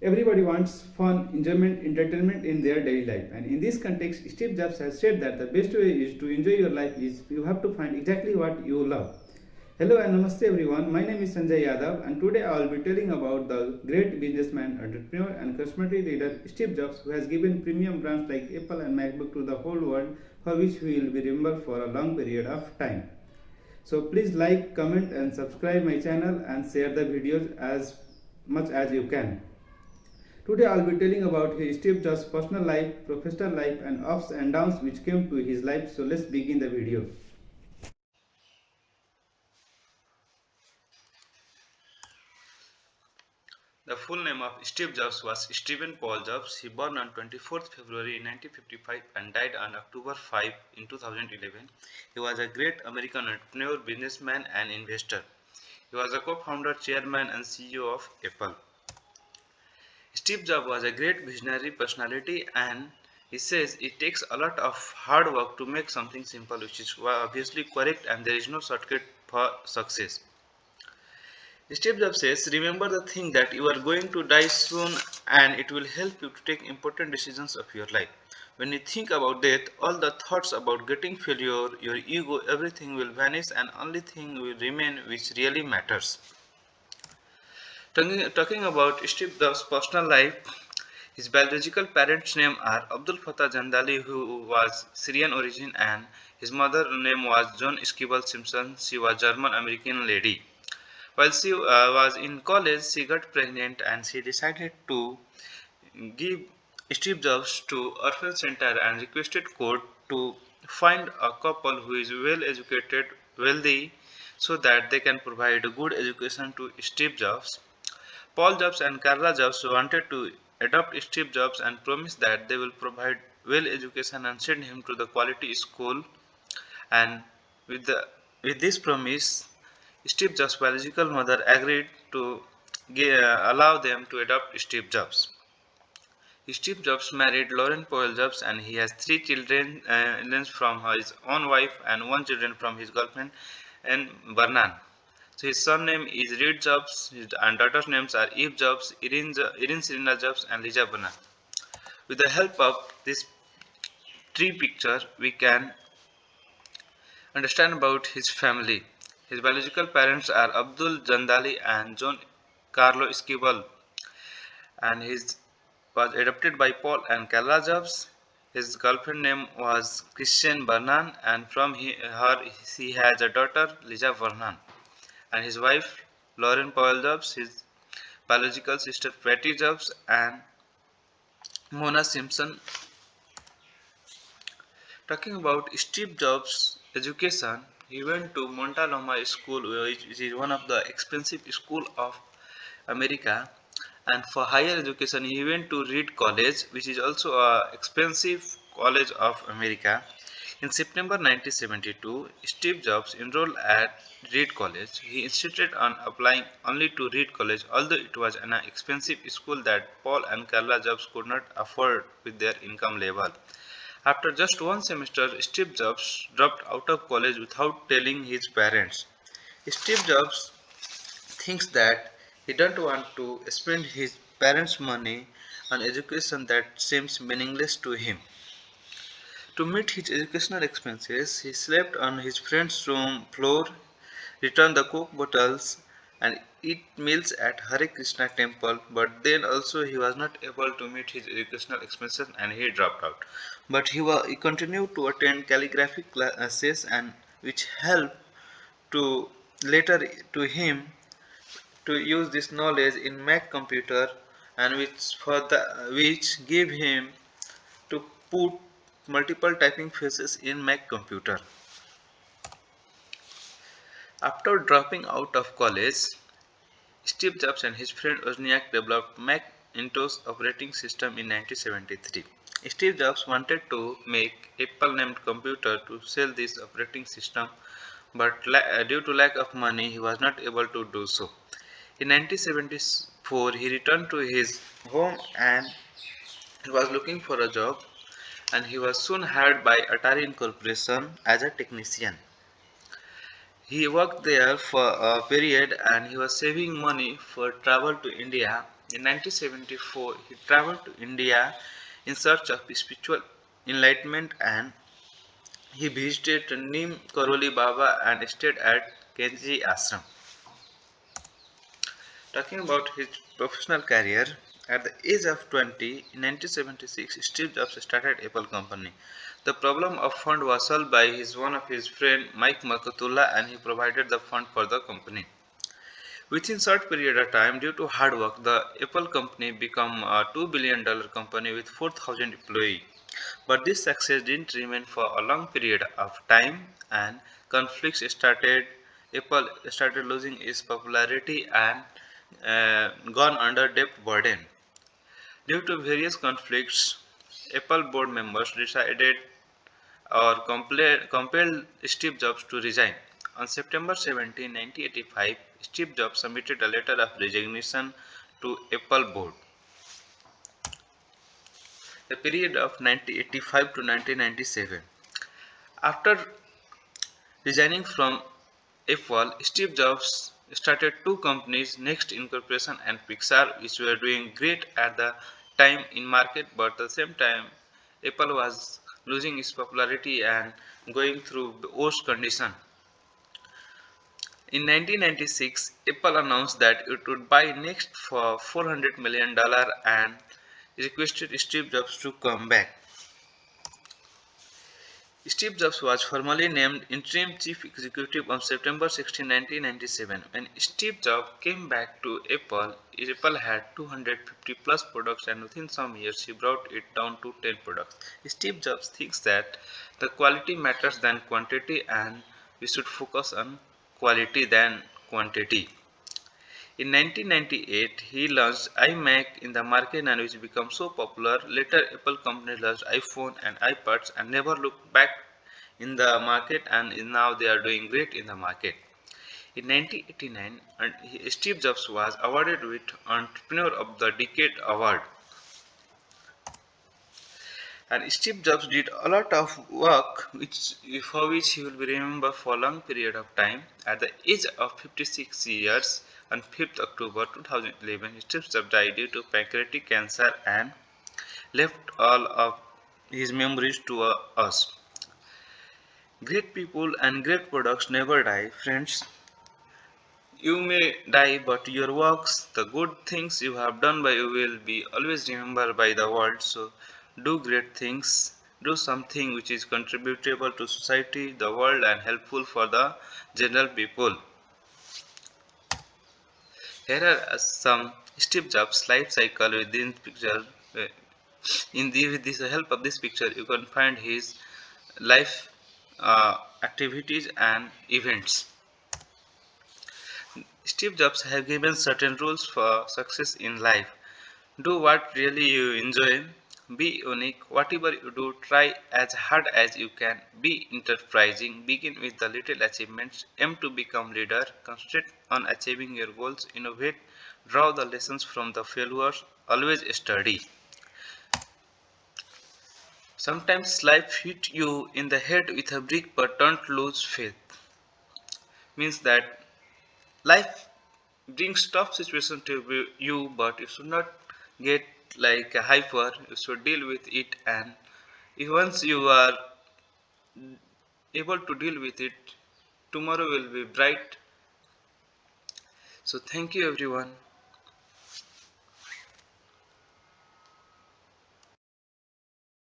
Everybody wants fun, enjoyment, entertainment in their daily life. And in this context, Steve Jobs has said that the best way is to enjoy your life is you have to find exactly what you love. Hello and namaste everyone. My name is Sanjay Yadav and today I will be telling about the great businessman, entrepreneur and cosmetic leader Steve Jobs, who has given premium brands like Apple and MacBook to the whole world, for which we will be remembered for a long period of time. So please like, comment and subscribe my channel and share the videos as much as you can. Today I will be telling about his Steve Jobs' personal life, professional life and ups and downs which came to his life. So let's begin the video. The full name of Steve Jobs was Stephen Paul Jobs. He born on 24th February 1955 and died on October 5 in 2011. He was a great American entrepreneur, businessman and investor. He was a co-founder, chairman and CEO of Apple. Steve Jobs was a great visionary personality, and he says it takes a lot of hard work to make something simple, which is obviously correct, and there is no shortcut for success. Steve Jobs says, remember the thing that you are going to die soon and it will help you to take important decisions of your life. When you think about death, all the thoughts about getting failure, your ego, everything will vanish and only thing will remain which really matters. Talking about Steve Jobs' personal life, his biological parents' name are Abdul Fattah Jandali, who was Syrian origin, and his mother name was John Skibble Simpson. She was German American lady. While she was in college, she got pregnant and she decided to give Steve Jobs to orphan center and requested court to find a couple who is well educated, wealthy, so that they can provide a good education to Steve Jobs. Paul Jobs and Carla Jobs wanted to adopt Steve Jobs and promised that they will provide well education and send him to the quality school. And with the with this promise, Steve Jobs' biological mother agreed to allow them to adopt Steve Jobs. Steve Jobs married Lauren Powell Jobs and he has three children from his own wife and one children from his girlfriend and Vernon. So his son name is Reed Jobs and daughter's names are Eve Jobs, Irene Serena Jobs and Lisa Vernon. With the help of this tree picture, we can understand about his family. His biological parents are Abdul Jandali and John Carlo Esquivel, and he was adopted by Paul and Carla Jobs. His girlfriend name was Christian Vernon, and from her he has a daughter, Lisa Vernon, and his wife, Lauren Powell Jobs, his biological sister, Patty Jobs, and Mona Simpson. Talking about Steve Jobs' education, he went to Montaloma School, which is one of the expensive school of America, and for higher education he went to Reed College, which is also a expensive college of America. In September 1972, Steve Jobs enrolled at Reed College. He insisted on applying only to Reed College, although it was an expensive school that Paul and Carla Jobs could not afford with their income level. After just one semester, Steve Jobs dropped out of college without telling his parents. Steve Jobs thinks that he doesn't want to spend his parents' money on education that seems meaningless to him. To meet his educational expenses, he slept on his friend's room floor, returned the Coke bottles, and eat meals at Hare Krishna temple, but then also he was not able to meet his educational expenses and he dropped out. But he continued to attend calligraphy classes and which helped to later to him to use this knowledge in Mac computer and which gave him to put multiple typing phases in Mac computer. After dropping out of college, Steve Jobs and his friend Wozniak developed Macintosh operating system in 1973. Steve Jobs wanted to make Apple named computer to sell this operating system, but due to lack of money, he was not able to do so. In 1974, he returned to his home and he was looking for a job, and he was soon hired by Atari Incorporation as a technician. He worked there for a period and he was saving money for travel to India. In 1974, he traveled to India in search of spiritual enlightenment and he visited Neem Karoli Baba and stayed at Kenji Ashram. Talking about his professional career, at the age of 20, in 1976, Steve Jobs started Apple Company. The problem of fund was solved by one of his friend Mike Makatullah and he provided the fund for the company. Within short period of time, due to hard work, the Apple company became a $2 billion company with 4,000 employees. But this success didn't remain for a long period of time and conflicts started. Apple started losing its popularity and gone under debt burden. Due to various conflicts, Apple board members decided or compelled Steve Jobs to resign. On September 17, 1985, Steve Jobs submitted a letter of resignation to Apple board. The period of 1985 to 1997. After resigning from Apple, Steve Jobs started two companies, Next Incorporation and Pixar, which were doing great at the time in market, but at the same time, Apple was losing its popularity and going through the worst condition. In 1996, Apple announced that it would buy Next for $400 million and requested Steve Jobs to come back. Steve Jobs was formally named interim chief executive on September 16, 1997. When Steve Jobs came back to Apple, Apple had 250 plus products and within some years he brought it down to 10 products. Steve Jobs thinks that the quality matters than quantity and we should focus on quality than quantity. In 1998, he launched iMac in the market and which became so popular. Later, Apple company launched iPhone and iPads and never looked back in the market and now they are doing great in the market. In 1989, Steve Jobs was awarded with Entrepreneur of the Decade award. And Steve Jobs did a lot of work for which he will be remembered for a long period of time. At the age of 56 years, on 5th October 2011, Steve Jobs died due to pancreatic cancer and left all of his memories to us. Great people and great products never die, friends. You may die, but your works, the good things you have done by you will be always remembered by the world. So do great things. Do something which is contributable to society, the world and helpful for the general people. Here are some Steve Jobs life cycle within picture. With this help of this picture, you can find his life activities and events. Steve Jobs have given certain rules for success in life. Do what really you enjoy. Be unique. Whatever you do, try as hard as you can. Be enterprising. Begin with the little achievements. Aim to become leader. Concentrate on achieving your goals. Innovate. Draw the lessons from the failures. Always study. Sometimes life hit you in the head with a brick, but don't lose faith. Means that life brings tough situation to you, but you should not get like a hyper. You should deal with it, and if once you are able to deal with it, tomorrow will be bright. So thank you everyone.